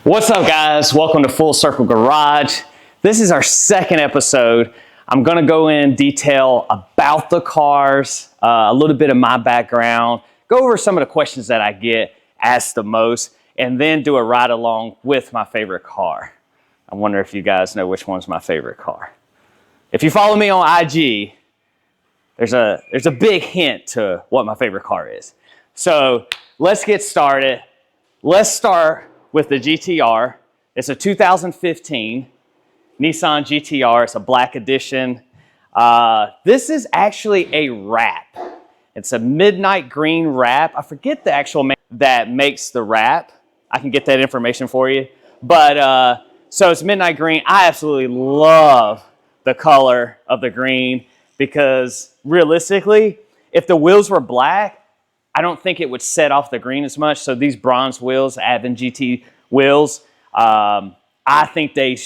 What's up, guys? Welcome to Full Circle Garage. This is our second episode. I'm gonna go in detail about the cars, a little bit of my background, go over some of the questions that I get asked the most, and then do a ride along with my favorite car. I wonder if you guys know which one's my favorite car. If you follow me on IG, there's a big hint to what my favorite car is. So let's get started. Let's start with the GTR. It's a 2015 Nissan GTR. It's a black edition. This is actually a wrap. It's a midnight green wrap. I forget the actual man that makes the wrap. I can get that information for you. But so it's midnight green. I absolutely love the color of the green because realistically, if the wheels were black, I don't think it would set off the green as much. So these bronze wheels, Advent GT wheels, I think they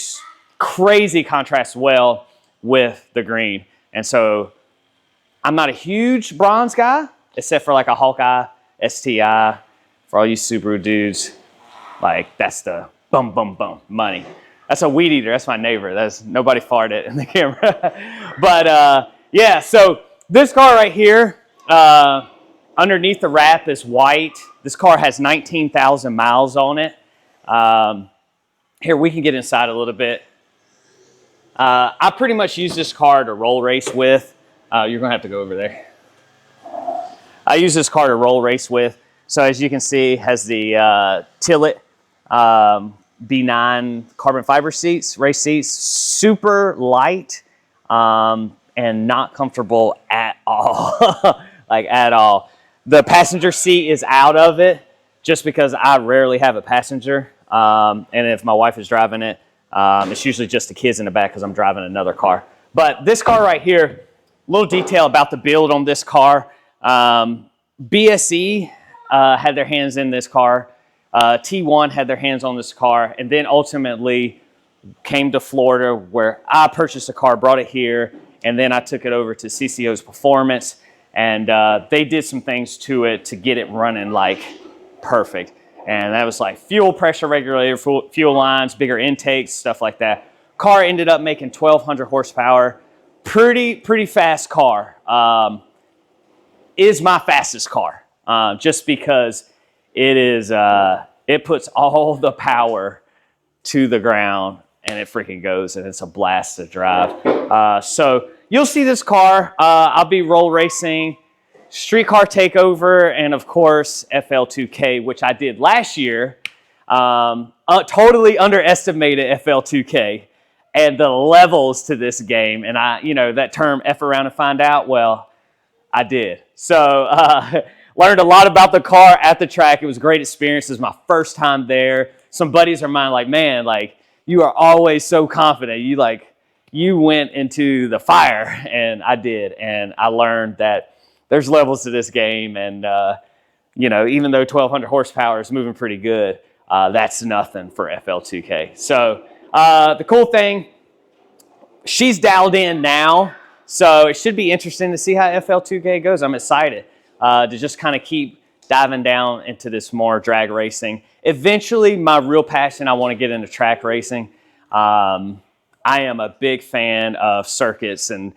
crazy contrast well with the green. And so I'm not a huge bronze guy, except for like a Hawkeye, STI. For all you Subaru dudes, like that's the bum, bum, bum money. That's a weed eater. That's my neighbor. That's nobody farted in the camera. But yeah, so this car right here, underneath the wrap is white. This car has 19,000 miles on it. Here, we can get inside a little bit. I pretty much use this car to roll race with. You're gonna have to go over there. I use this car to roll race with. So as you can see, it has the Tillet B9 carbon fiber seats, race seats, super light and not comfortable at all, like at all. The passenger seat is out of it just because I rarely have a passenger. And if my wife is driving it, it's usually just the kids in the back because I'm driving another car. But this car right here, a little detail about the build on this car. BSE had their hands in this car. T1 had their hands on this car, and then ultimately came to Florida where I purchased a car, brought it here, and then I took it over to CCO's Performance, and they did some things to it to get it running like perfect. And that was like fuel pressure regulator, fuel lines, bigger intakes, stuff like that. Car ended up making 1,200 horsepower. Pretty fast car. Is my fastest car, just because it is. It puts all the power to the ground, and it freaking goes, and it's a blast to drive. So you'll see this car. I'll be roll racing, street car takeover, and of course FL2K, which I did last year. Totally underestimated FL2K and the levels to this game. And that term F around and find out, well, I did. So learned a lot about the car at the track. It was a great experience. It was my first time there. Some buddies of mine like, man, like you are always so confident. You went into the fire, and I did. And I learned that there's levels to this game. And, even though 1,200 horsepower is moving pretty good, that's nothing for FL2K. So the cool thing, she's dialed in now. So it should be interesting to see how FL2K goes. I'm excited to just kind of keep diving down into this more drag racing. Eventually, my real passion, I want to get into track racing. I am a big fan of circuits and,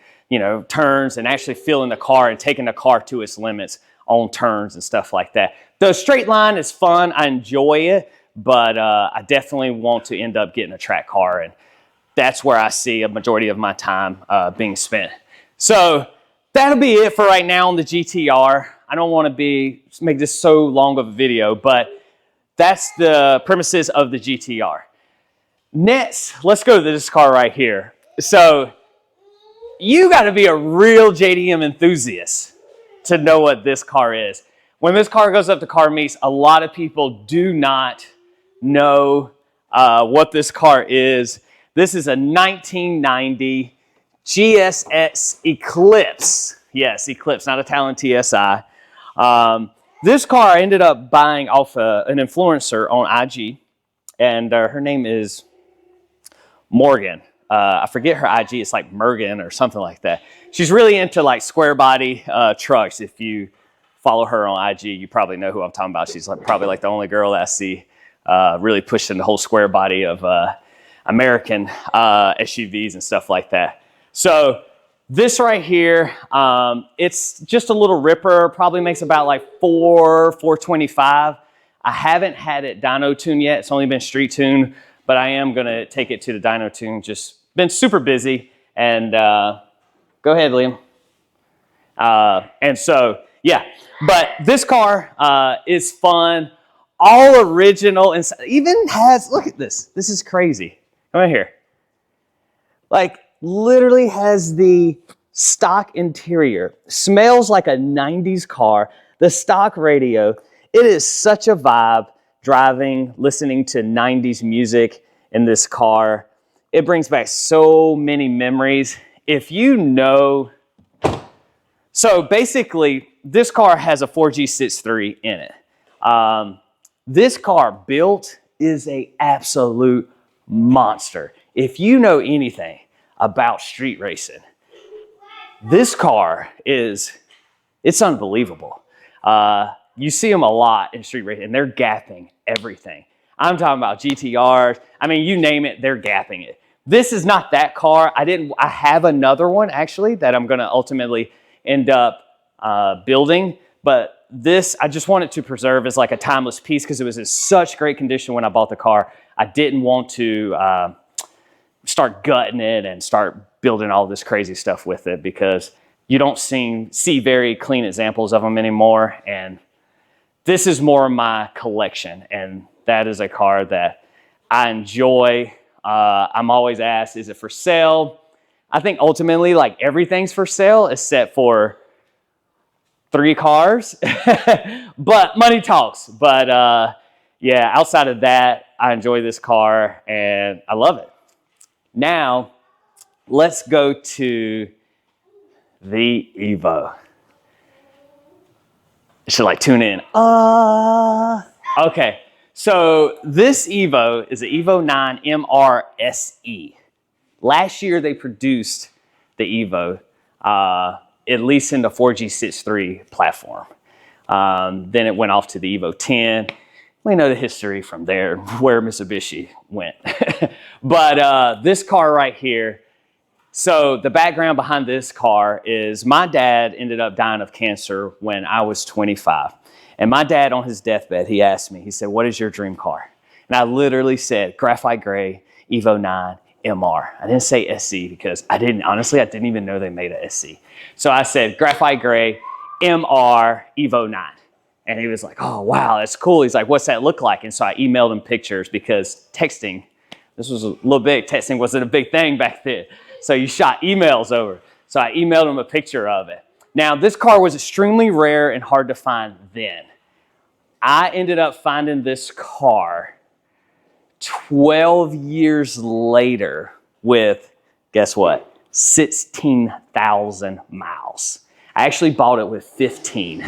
turns and actually feeling the car and taking the car to its limits on turns and stuff like that. The straight line is fun. I enjoy it, but I definitely want to end up getting a track car, and that's where I see a majority of my time being spent. So that'll be it for right now on the GTR. I don't want to make this so long of a video, but that's the premises of the GTR. Next, let's go to this car right here. So you got to be a real JDM enthusiast to know what this car is. When this car goes up to car meets, a lot of people do not know what this car is. This is a 1990 GSX Eclipse. Yes, Eclipse, not a Talon TSI. This car I ended up buying off an influencer on IG, and her name is Morgan. I forget her IG. It's like Mergen or something like that. She's really into like square body trucks. If you follow her on IG, you probably know who I'm talking about. She's probably like the only girl that I see really pushed in the whole square body of American SUVs and stuff like that. So this right here, it's just a little ripper, probably makes about like 425. I haven't had it dyno tuned yet. It's only been street tuned, but I am gonna take it to the dyno tune. Just been super busy. And go ahead, Liam. And so, yeah, but this car is fun, all original, and even has, look at this. This is crazy. Come right here. Like, literally has the stock interior. Smells like a 90s car. The stock radio. It is such a vibe driving, listening to 90s music in this car. It brings back so many memories. If you know, so basically this car has a 4G63 in it. This car built is a absolute monster. If you know anything about street racing, this car it's unbelievable. You see them a lot in street racing, and they're gapping everything. I'm talking about GTRs. I mean, you name it, they're gapping it. This is not that car. I have another one actually that I'm gonna ultimately end up building, but this, I just wanted to preserve as like a timeless piece because it was in such great condition when I bought the car. I didn't want to start gutting it and start building all this crazy stuff with it because you don't see very clean examples of them anymore. And this is more of my collection, and that is a car that I enjoy. I'm always asked, is it for sale? I think ultimately, like, everything's for sale except for 3 cars, but money talks. But yeah, outside of that, I enjoy this car and I love it. Now, let's go to the Evo. You should like tune in. Okay, so this Evo is the Evo 9 MR SE. Last year they produced the Evo, at least in the 4G63 platform. Then it went off to the Evo 10. We know the history from there, where Mitsubishi went. But this car right here, so the background behind this car is my dad ended up dying of cancer when I was 25. And my dad on his deathbed, he asked me, he said, what is your dream car? And I literally said, graphite gray, Evo 9, MR. I didn't say SC because honestly, I didn't even know they made a SC. So I said, graphite gray, MR, Evo 9. And he was like, oh, wow, that's cool. He's like, what's that look like? And so I emailed him pictures because texting, this was a little big. Texting wasn't a big thing back then. So you shot emails over. So I emailed him a picture of it. Now, this car was extremely rare and hard to find then. I ended up finding this car 12 years later with, guess what? 16,000 miles. I actually bought it with 15.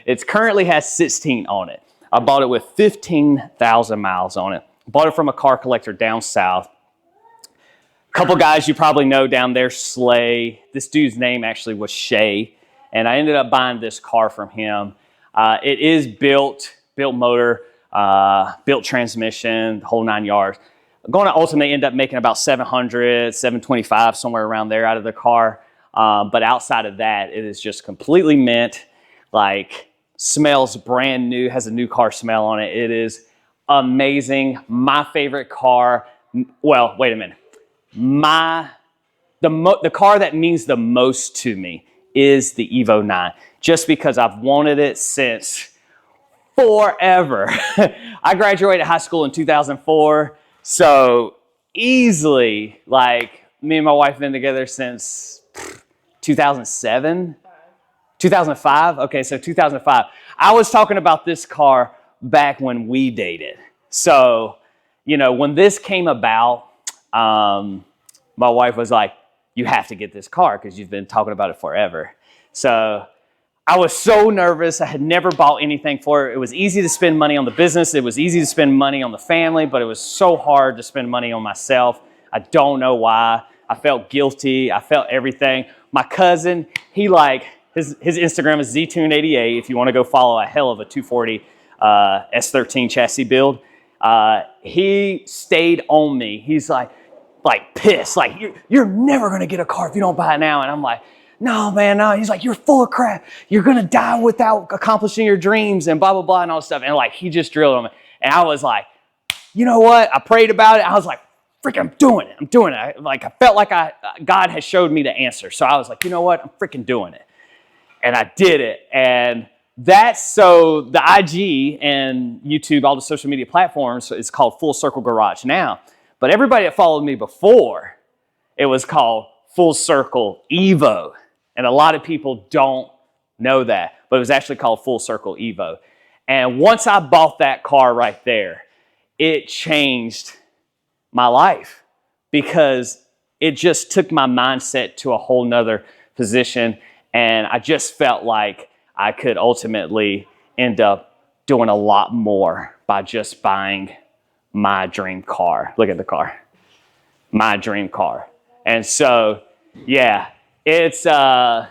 It currently has 16 on it. I bought it with 15,000 miles on it. Bought it from a car collector down south. A couple guys you probably know down there, Slay. This dude's name actually was Shay. And I ended up buying this car from him. It is built motor, built transmission, the whole 9 yards. I'm going to ultimately end up making about 700, 725, somewhere around there out of the car. But outside of that, it is just completely mint, like smells brand new, has a new car smell on it. It is amazing. My favorite car, well, wait a minute. The car that means the most to me is the Evo 9, just because I've wanted it since forever. I graduated high school in 2004, so easily, like, me and my wife have been together since 2007, 2005. Okay, so 2005. I was talking about this car back when we dated. So, you know, when this came about, my wife was like, you have to get this car because you've been talking about it forever. So I was so nervous. I had never bought anything for it. It was easy to spend money on the business. It was easy to spend money on the family, but it was so hard to spend money on myself. I don't know why. I felt guilty. I felt everything. My cousin, he his Instagram is ztune88 if you want to go follow a hell of a 240 S13 chassis build. He stayed on me. He's like pissed, like you're never gonna get a car if you don't buy it now. And I'm like, no, man, no. He's like, you're full of crap. You're gonna die without accomplishing your dreams and blah, blah, blah, and all this stuff. And like, he just drilled on me. And I was like, you know what? I prayed about it. I was like, freaking, I'm doing it. I'm doing it. I felt like God has showed me the answer. So I was like, you know what? I'm freaking doing it. And I did it. And that's so the IG and YouTube, all the social media platforms, it's called Full Circle Garage now. But everybody that followed me before, it was called Full Circle Evo. And a lot of people don't know that, but it was actually called Full Circle Evo. And once I bought that car right there, it changed my life because it just took my mindset to a whole nother position. And I just felt like I could ultimately end up doing a lot more by just buying my dream car. Look at the car, my dream car. And so, yeah, it's, I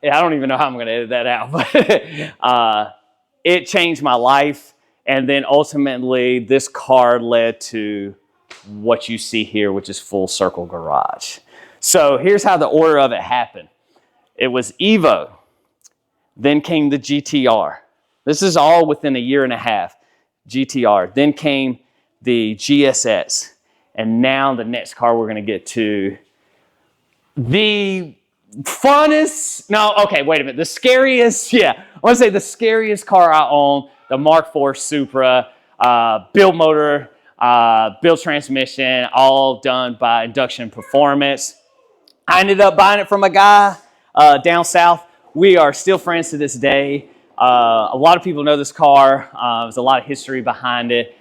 don't even know how I'm going to edit that out, but it changed my life. And then ultimately, this car led to what you see here, which is Full Circle Garage. So here's how the order of it happened. It was Evo, then came the GTR. This is all within a year and a half, GTR. Then came the GSX. And now the next car we're going to get to, the funnest, no, okay, wait a minute. The scariest, yeah, I want to say the scariest car I own, the Mark IV Supra, build motor, build transmission, all done by Induction Performance. I ended up buying it from a guy down south. We are still friends to this day. A lot of people know this car. There's a lot of history behind it.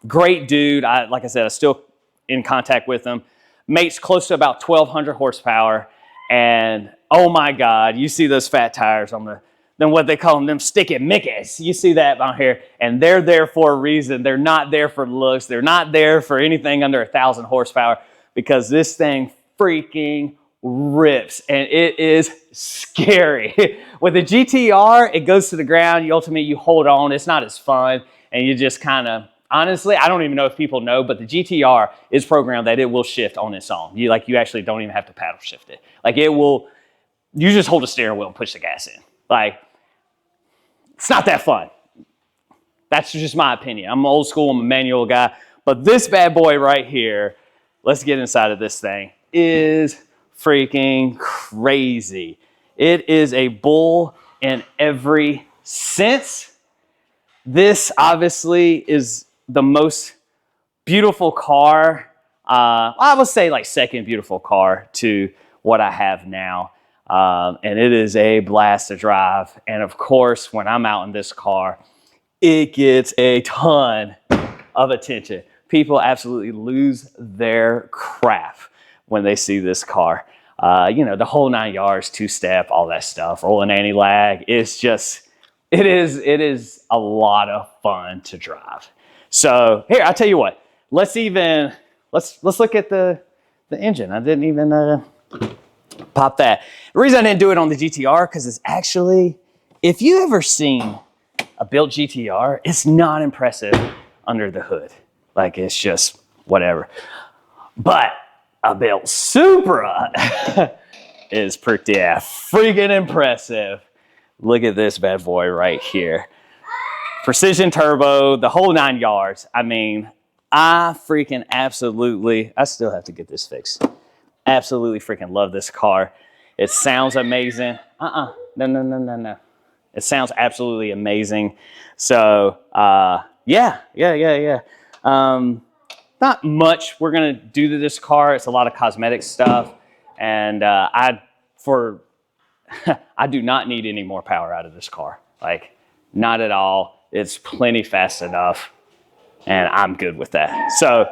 Great dude. Like I said, I'm still in contact with him. Makes close to about 1,200 horsepower. And oh my God, you see those fat tires on then what they call them sticky mickeys. You see that on here. And they're there for a reason. They're not there for looks. They're not there for anything under 1,000 horsepower because this thing freaking rips. And it is scary. With the GTR, it goes to the ground. You hold on. It's not as fun. And you just kind of, honestly, I don't even know if people know, but the GTR is programmed that it will shift on its own. You actually don't even have to paddle shift it. Like it will, you just hold the steering wheel and push the gas in. Like, it's not that fun. That's just my opinion. I'm old school, I'm a manual guy. But this bad boy right here, let's get inside of this thing, is freaking crazy. It is a bull in every sense. This obviously is the most beautiful car. I would say like second beautiful car to what I have now. And it is a blast to drive. And of course, when I'm out in this car, it gets a ton of attention. People absolutely lose their crap when they see this car. The whole 9 yards, two-step, all that stuff, rolling anti-lag. It's just, it is a lot of fun to drive. So here, I'll tell you what, let's look at the engine. I didn't even pop that. The reason I didn't do it on the GTR, because it's actually, if you ever seen a built GTR, it's not impressive under the hood. Like it's just whatever. But a built Supra is pretty freaking impressive. Look at this bad boy right here. Precision turbo, the whole 9 yards. I mean, I freaking absolutely, I still have to get this fixed. Absolutely freaking love this car. It sounds amazing. No. It sounds absolutely amazing. So, yeah. Not much we're gonna do to this car. It's a lot of cosmetic stuff. And I do not need any more power out of this car. Like, not at all. It's plenty fast enough. And I'm good with that. So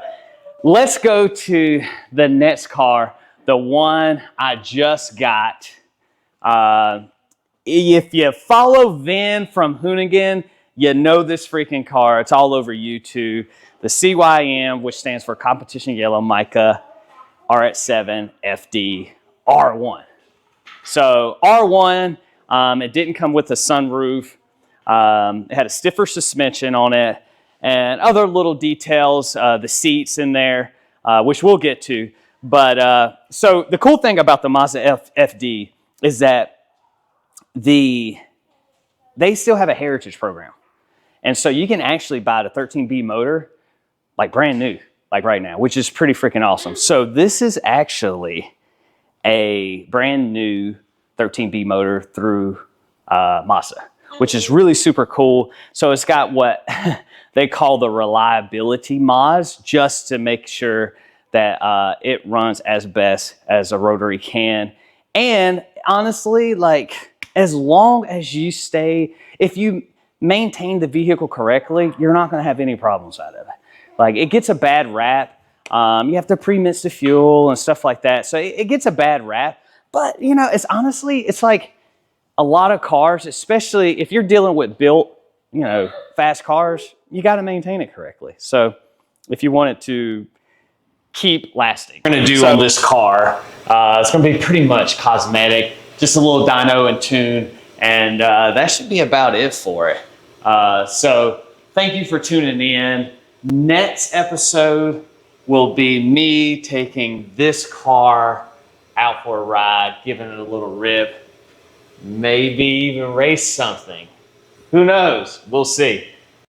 let's go to the next car, the one I just got. If you follow Vin from Hoonigan, you know this freaking car. It's all over YouTube. The CYM, which stands for Competition Yellow Mica RX7 FD R1. So R1, it didn't come with a sunroof. It had a stiffer suspension on it and other little details, the seats in there, which we'll get to. But so the cool thing about the Mazda FD is that they still have a heritage program. And so you can actually buy the 13B motor like brand new, like right now, which is pretty freaking awesome. So this is actually a brand new 13B motor through Mazda, which is really super cool. So it's got what they call the reliability mods, just to make sure that it runs as best as a rotary can. And honestly, like, as long as you stay, if you maintain the vehicle correctly, you're not going to have any problems out of it. Like, it gets a bad rap. You have to pre-mix the fuel and stuff like that. So it gets a bad rap. But, you know, it's honestly, it's like a lot of cars, especially if you're dealing with built, you know, fast cars, you got to maintain it correctly. So if you want it to keep lasting. We're going to do on this car, it's going to be pretty much cosmetic, just a little dyno and tune, and that should be about it for it. So thank you for tuning in. Next episode will be me taking this car out for a ride, giving it a little rip, maybe even race something. Who knows? We'll see.